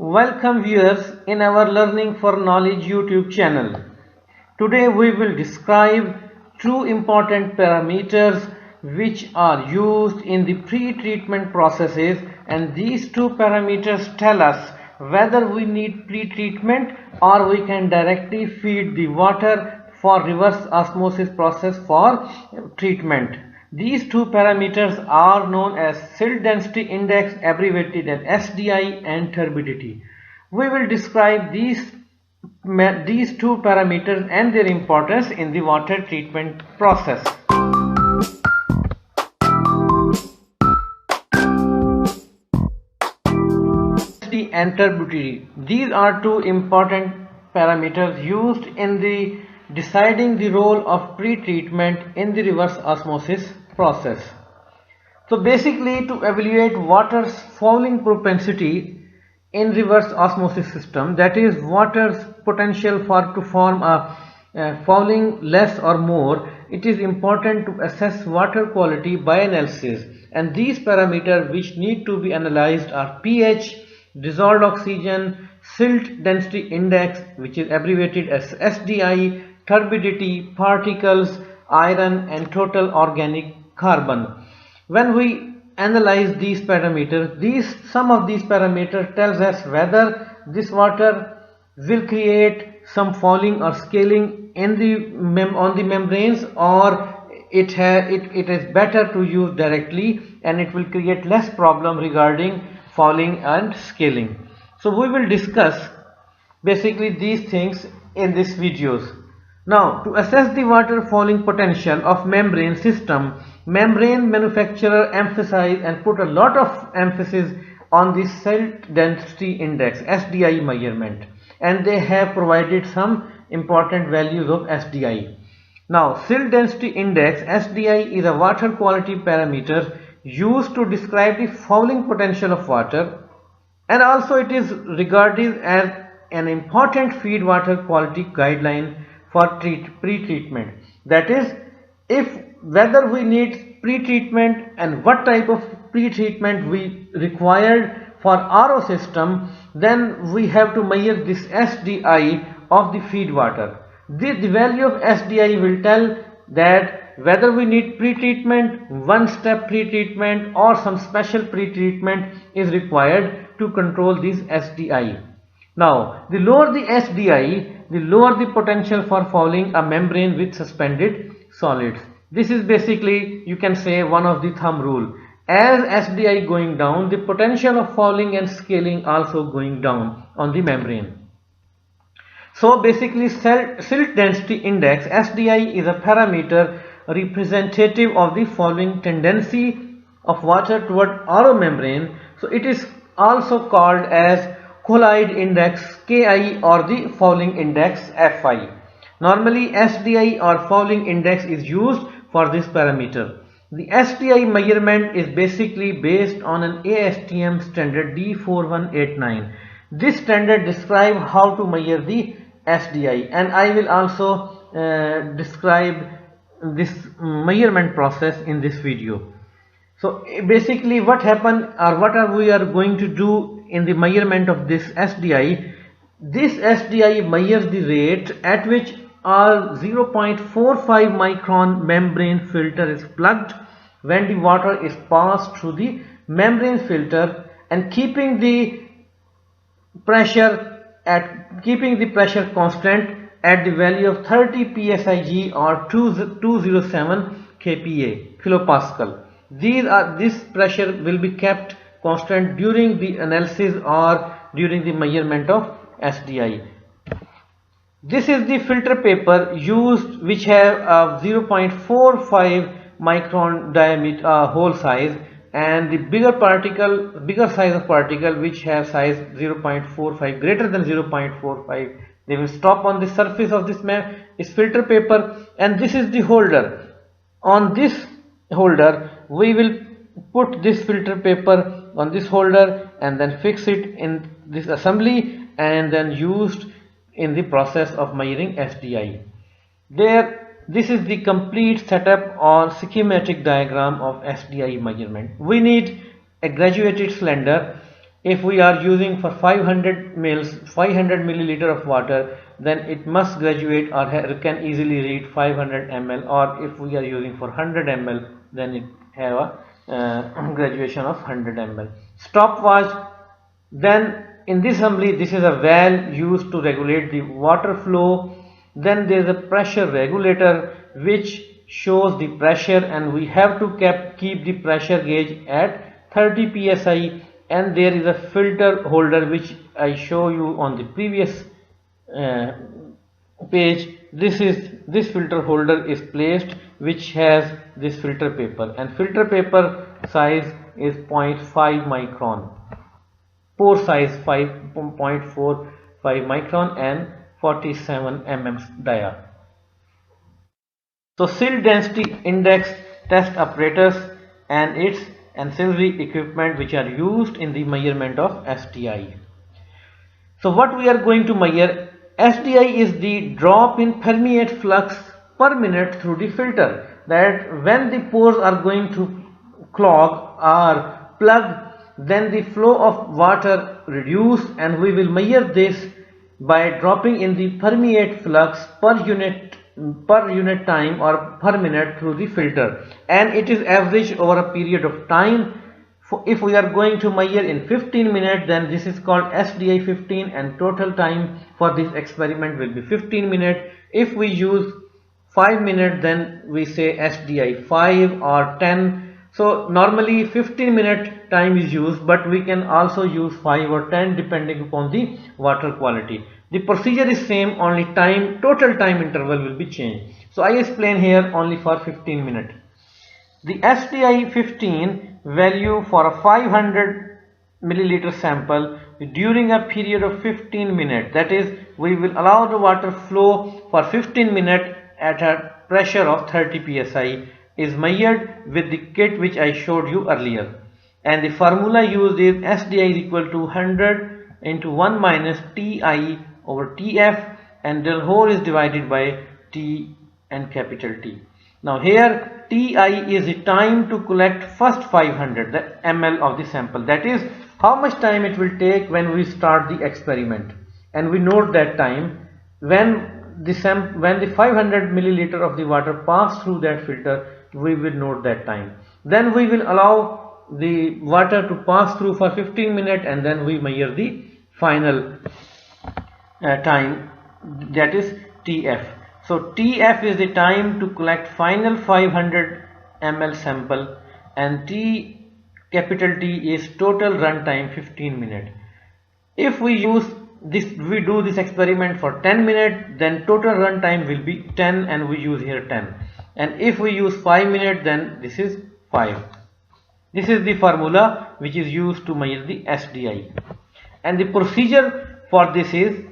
Welcome viewers in our Learning for Knowledge YouTube channel. Today we will describe two important parameters which are used in the pre-treatment processes, and these two parameters tell us whether we need pre-treatment or we can directly feed the water for reverse osmosis process for treatment. These two parameters are known as silt density index, abbreviated as SDI, and turbidity. We will describe these two parameters and their importance in the water treatment process. SDI and turbidity. These are two important parameters used in the deciding the role of pre-treatment in the reverse osmosis process. So basically, to evaluate water's fouling propensity in reverse osmosis system, that is water's potential to form a fouling less or more, it is important to assess water quality by analysis, and these parameters which need to be analyzed are pH, dissolved oxygen, silt density index, which is abbreviated as SDI, turbidity, particles, iron, and total organic carbon. When we analyze these parameters, some of these parameters tells us whether this water will create some fouling or scaling in on the membranes, or it is better to use directly and it will create less problem regarding fouling and scaling. So we will discuss basically these things in this videos. Now, to assess the water fouling potential of membrane system, membrane manufacturer emphasize and put a lot of emphasis on the silt density index SDI measurement, and they have provided some important values of SDI. Now, silt density index SDI is a water quality parameter used to describe the fouling potential of water, and also it is regarded as an important feed water quality guideline for pre-treatment. That is, if whether we need pre-treatment and what type of pre-treatment we required for RO system, then we have to measure this SDI of the feed water. The value of SDI will tell that whether we need pre-treatment, one-step pre-treatment, or some special pre-treatment is required to control this SDI. Now, the lower the SDI, the lower the potential for fouling a membrane with suspended solids. This is basically, you can say, one of the thumb rule. As SDI going down, the potential of fouling and scaling also going down on the membrane. So basically, silt density index SDI is a parameter representative of the fouling tendency of water toward RO membrane. So it is also called as colloid index Ki or the fouling index Fi. Normally SDI or fouling index is used for this parameter. The SDI measurement is basically based on an ASTM standard D4189. This standard describes how to measure the SDI, and I will also describe this measurement process in this video. So basically what happened, or what we are going to do in the measurement of this SDI, this SDI measures the rate at which our 0.45 micron membrane filter is plugged when the water is passed through the membrane filter, and keeping the pressure constant at the value of 30 psig or 207 kPa kilopascal. This pressure will be kept constant during the analysis or during the measurement of SDI. This is the filter paper used, which have a 0.45 micron diameter hole size, and the bigger size of particle which have size 0.45, greater than 0.45, they will stop on the surface of this filter paper, and this is the holder. On this holder we will put this filter paper on this holder and then fix it in this assembly, and then used in the process of measuring SDI. This is the complete setup or schematic diagram of SDI measurement. We need a graduated cylinder If we are using for 500 milliliter of water, then it must graduate or can easily read 500 ml, or if we are using for 100 ml, then it have a graduation of 100 ml. Stopwatch. Then in this assembly, this is a valve used to regulate the water flow. Then there is a pressure regulator which shows the pressure, and we have to keep the pressure gauge at 30 psi. And there is a filter holder which I show you on the previous uh, page. This filter holder is placed, which has this filter paper, and filter paper size is 0.5 micron, pore size 5.45 micron, and 47 mm dia. So sill density index test apparatus and its ancillary equipment which are used in the measurement of SDI. So what we are going to measure, SDI is the drop in permeate flux per minute through the filter. That when the pores are going to clog or plug, then the flow of water reduce, and we will measure this by dropping in the permeate flux per unit time or per minute through the filter, and it is averaged over a period of time. If we are going to measure in 15 minutes, then this is called SDI 15, and total time for this experiment will be 15 minutes. If we use 5 minutes, then we say SDI 5 or 10. So normally 15-minute time is used, but we can also use 5 or 10 depending upon the water quality. The procedure is same, only total time interval will be changed. So I explain here only for 15 minutes. The SDI 15 value for a 500 milliliter sample during a period of 15 minutes, that is, we will allow the water flow for 15 minutes at a pressure of 30 psi, is measured with the kit which I showed you earlier, and the formula used is SDI is equal to 100 into 1 minus Ti over Tf, and del whole is divided by T and capital T. Now here Ti is the time to collect first 500 ml of the sample, that is how much time it will take when we start the experiment, and we note that time when the 500 milliliter of the water pass through that filter. We will note that time. Then we will allow the water to pass through for 15 minutes, and then we measure the final time, that is Tf. So Tf is the time to collect final 500 ml sample, and T capital T is total run time 15 minutes. If we do this experiment for 10 minutes, then total run time will be 10, and we use here 10. And if we use 5 minutes, then this is 5. This is the formula which is used to measure the SDI. And the procedure for this is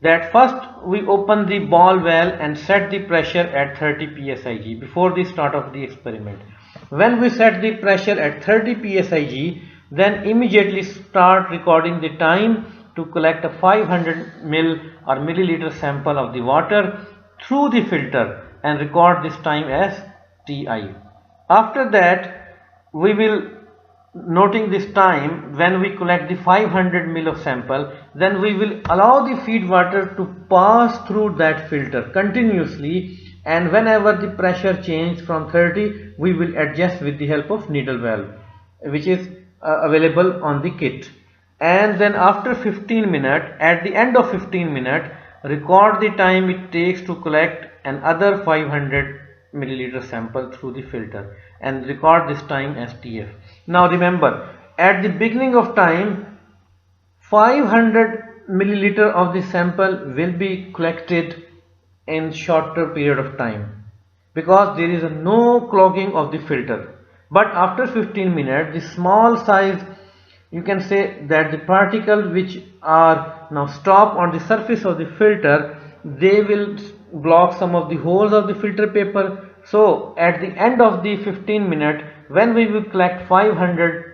that first we open the ball valve and set the pressure at 30 psig before the start of the experiment. When we set the pressure at 30 psig, then immediately start recording the time to collect a 500 milliliter sample of the water through the filter, and record this time as Ti. After that, we will noting this time when we collect the 500 ml of sample, then we will allow the feed water to pass through that filter continuously, and whenever the pressure changes from 30, we will adjust with the help of needle valve, which is available on the kit. And then after 15 minutes, at the end of 15 minutes, record the time it takes to collect another 500 milliliter sample through the filter, and record this time as Tf. Now remember, at the beginning of time, 500 milliliter of the sample will be collected in shorter period of time, because there is no clogging of the filter. But after 15 minutes, the small size, you can say that the particles which are now stop on the surface of the filter, they will block some of the holes of the filter paper. So at the end of the 15 minutes, when we will collect 500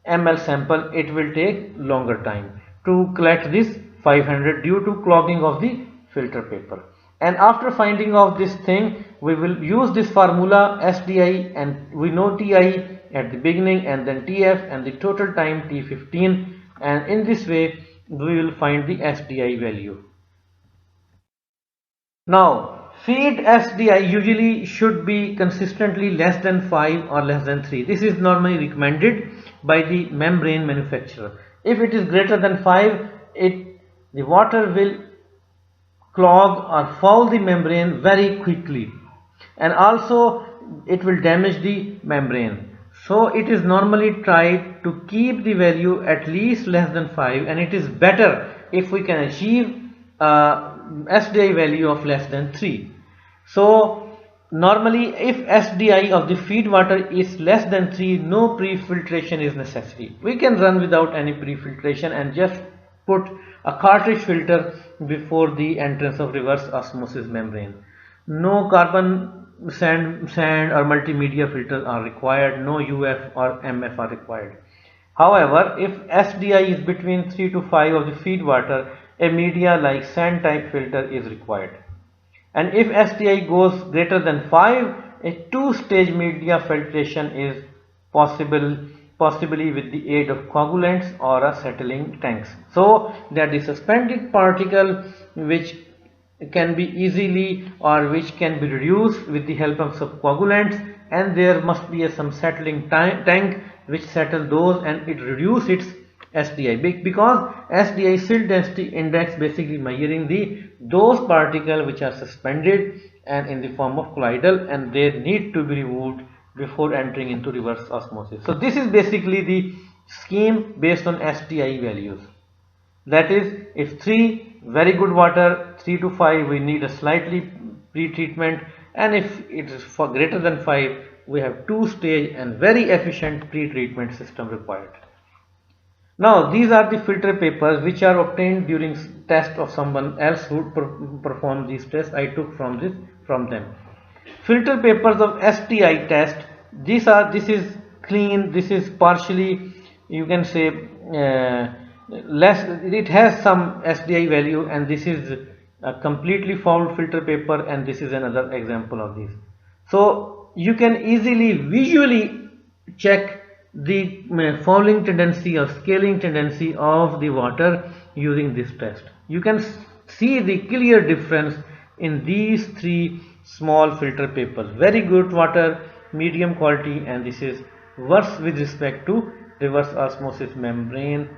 ml sample, it will take longer time to collect this 500 due to clogging of the filter paper. And after finding out this thing, we will use this formula SDI, and we know Ti at the beginning, and then Tf, and the total time T15 and in this way we will find the SDI value. Now, feed SDI usually should be consistently less than 5 or less than 3. This is normally recommended by the membrane manufacturer. If it is greater than 5, the water will clog or foul the membrane very quickly, and also it will damage the membrane. So it is normally tried to keep the value at least less than 5, and it is better if we can achieve SDI value of less than 3. So normally if SDI of the feed water is less than 3, no pre-filtration is necessary. We can run without any pre-filtration and just put a cartridge filter before the entrance of reverse osmosis membrane. No carbon sand or multimedia filters are required, no UF or MF are required. However, if SDI is between 3 to 5 of the feed water, a media like sand type filter is required. And if SDI goes greater than 5, a two-stage media filtration is possible, possibly with the aid of coagulants or a settling tanks. So that the suspended particle which can be easily or which can be reduced with the help of subcoagulants, and there must be some settling tank which settle those and it reduce its SDI, because SDI silt density index basically measuring those particles which are suspended and in the form of colloidal, and they need to be removed before entering into reverse osmosis. So this is basically the scheme based on SDI values. That is, if 3 very good water, 3 to 5 we need a slightly pre-treatment, and if it is for greater than 5 we have two-stage and very efficient pre-treatment system required. Now these are the filter papers which are obtained during test of someone else who performed these tests. I took from them. Filter papers of SDI test. This is clean. This is partially, you can say, less. It has some SDI value, and this is a completely fouled filter paper, and this is another example of this. So you can easily visually check the fouling tendency or scaling tendency of the water using this test. You can see the clear difference in these 3 small filter papers. Very good water, medium quality, and this is worse with respect to reverse osmosis membrane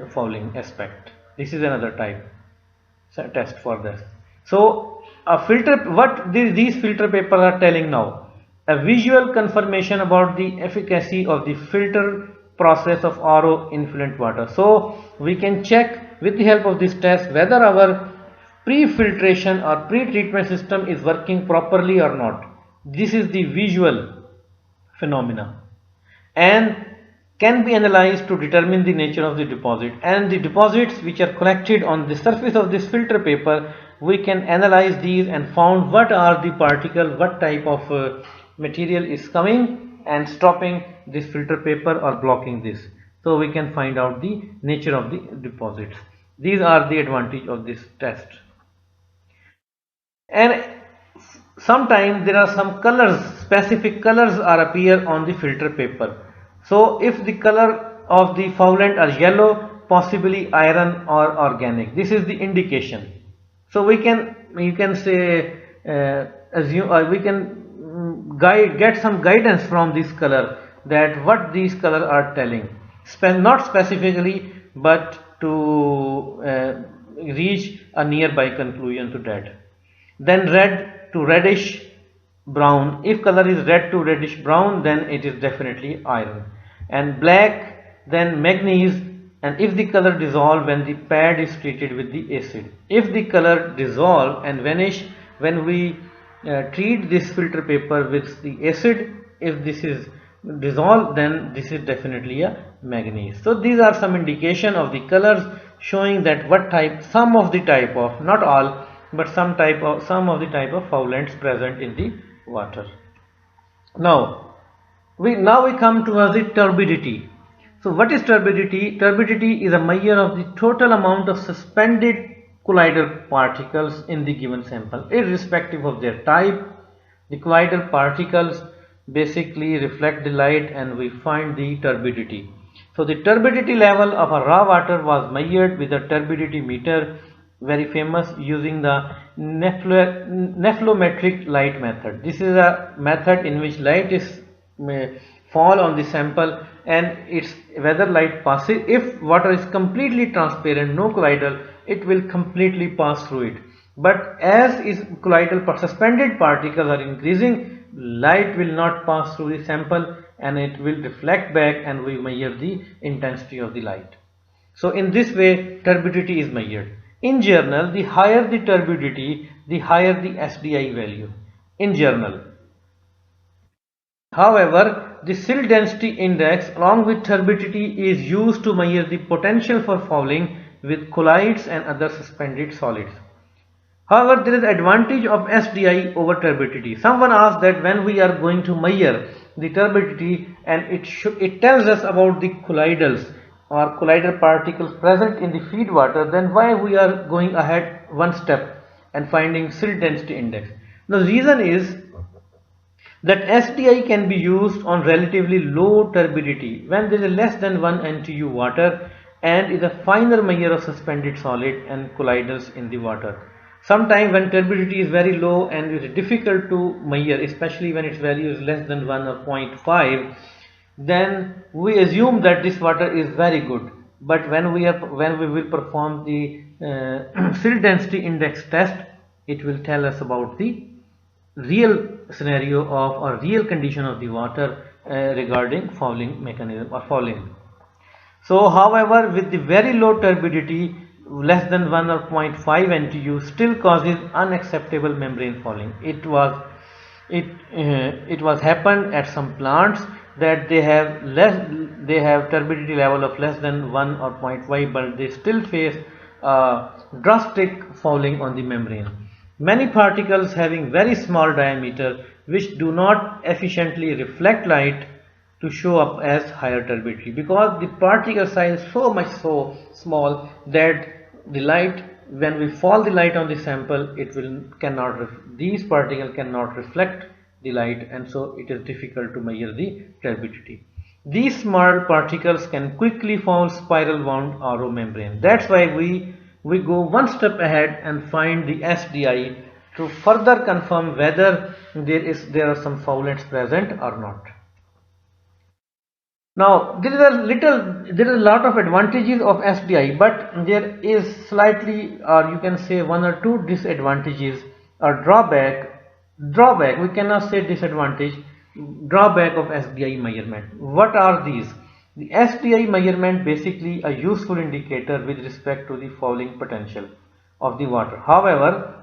fouling aspect. This is another type test for this. So a filter, what these filter papers are telling now? A visual confirmation about the efficacy of the filter process of RO influent water. So we can check with the help of this test whether our pre-filtration or pre-treatment system is working properly or not. This is the visual phenomena and can be analyzed to determine the nature of the deposit, and the deposits which are collected on the surface of this filter paper, we can analyze these and found what are the particle, what type of material is coming and stopping this filter paper or blocking this. So we can find out the nature of the deposits. These are the advantage of this test. And sometimes there are some colors, specific colors are appear on the filter paper. So if the color of the foulant are yellow, possibly iron or organic, this is the indication. So we can say assume, or we can get some guidance from this color, that what these color are telling, not specifically, but to reach a nearby conclusion to that. Then red to reddish brown. If color is red to reddish brown, then it is definitely iron. And black, then manganese. And if the color dissolve when the pad is treated with the acid. If the color dissolve and vanish when we treat this filter paper with the acid, if this is dissolved, then this is definitely a manganese. So these are some indication of the colors showing that what type, some of the type of, not all, but some of the type of foulants present in the water. Now we come to the turbidity. So what is turbidity? Turbidity is a measure of the total amount of suspended colloidal particles in the given sample, irrespective of their type. The colloidal particles basically reflect the light and we find the turbidity. So the turbidity level of a raw water was measured with a turbidity meter, very famous, using the nephelometric light method. This is a method in which light is may fall on the sample, and its whether light passes, if water is completely transparent, no colloidal, it will completely pass through it. But as is colloidal suspended particles are increasing, light will not pass through the sample and it will reflect back, and we measure the intensity of the light. So in this way turbidity is measured. In general, the higher the turbidity, the higher the SDI value in general. However, the sill density index along with turbidity is used to measure the potential for fouling with colloids and other suspended solids. However, there is advantage of SDI over turbidity. Someone asked that when we are going to measure the turbidity and it tells us about the colloidals or colloidal particles present in the feed water, then why we are going ahead one step and finding sill density index? The reason is that SDI can be used on relatively low turbidity when there is less than 1 NTU water and is a finer measure of suspended solid and colloidals in the water. Sometimes when turbidity is very low and it is difficult to measure, especially when its value is less than 1 or 0.5, then we assume that this water is very good. But when we will perform the sill density index test, it will tell us about the real scenario of or real condition of the water regarding fouling mechanism or fouling. So however, with the very low turbidity, less than 1 or 0.5 NTU still causes unacceptable membrane fouling. It was happened at some plants that they have turbidity level of less than 1 or 0.5, but they still face drastic fouling on the membrane. Many particles having very small diameter which do not efficiently reflect light to show up as higher turbidity, because the particle size is so much so small that the light, when we fall the light on the sample, these particles cannot reflect the light, and so it is difficult to measure the turbidity. These small particles can quickly foul spiral wound RO membrane. That's why we go one step ahead and find the SDI to further confirm whether there are some foulants present or not. Now there is a lot of advantages of SDI, but there is slightly, or you can say, one or two disadvantages or drawback. We cannot say disadvantage, drawback of SDI measurement. What are these? The SDI measurement basically a useful indicator with respect to the fouling potential of the water. However,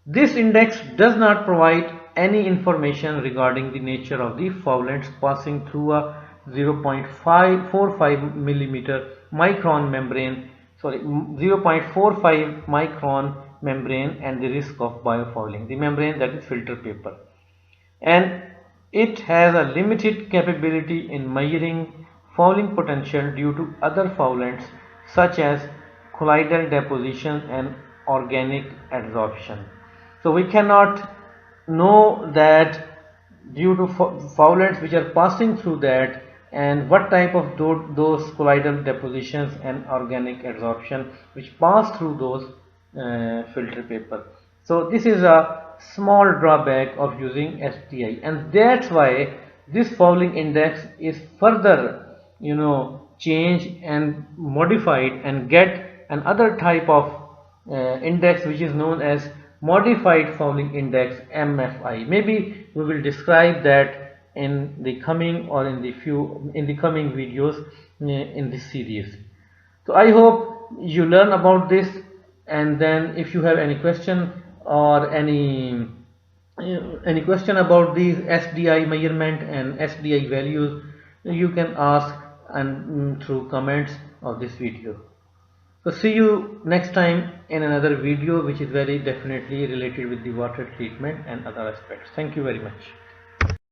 this index does not provide any information regarding the nature of the foulants passing through a 0.45 millimeter micron membrane, 0.45 micron membrane, and the risk of biofouling, the membrane that is filter paper. And it has a limited capability in measuring fouling potential due to other foulants such as colloidal deposition and organic adsorption. So we cannot know that due to foulants which are passing through that, and what type of those colloidal depositions and organic adsorption which pass through those filter paper. So this is a small drawback of using SDI, and that's why this fouling index is further changed and modified and get another type of index which is known as modified fouling index, MFI. Maybe we will describe that in the coming videos in this series. So I hope you learn about this, and then if you have any question or any question about these SDI measurement and SDI values, you can ask and through comments of this video. So see you next time in another video which is very definitely related with the water treatment and other aspects. Thank you very much.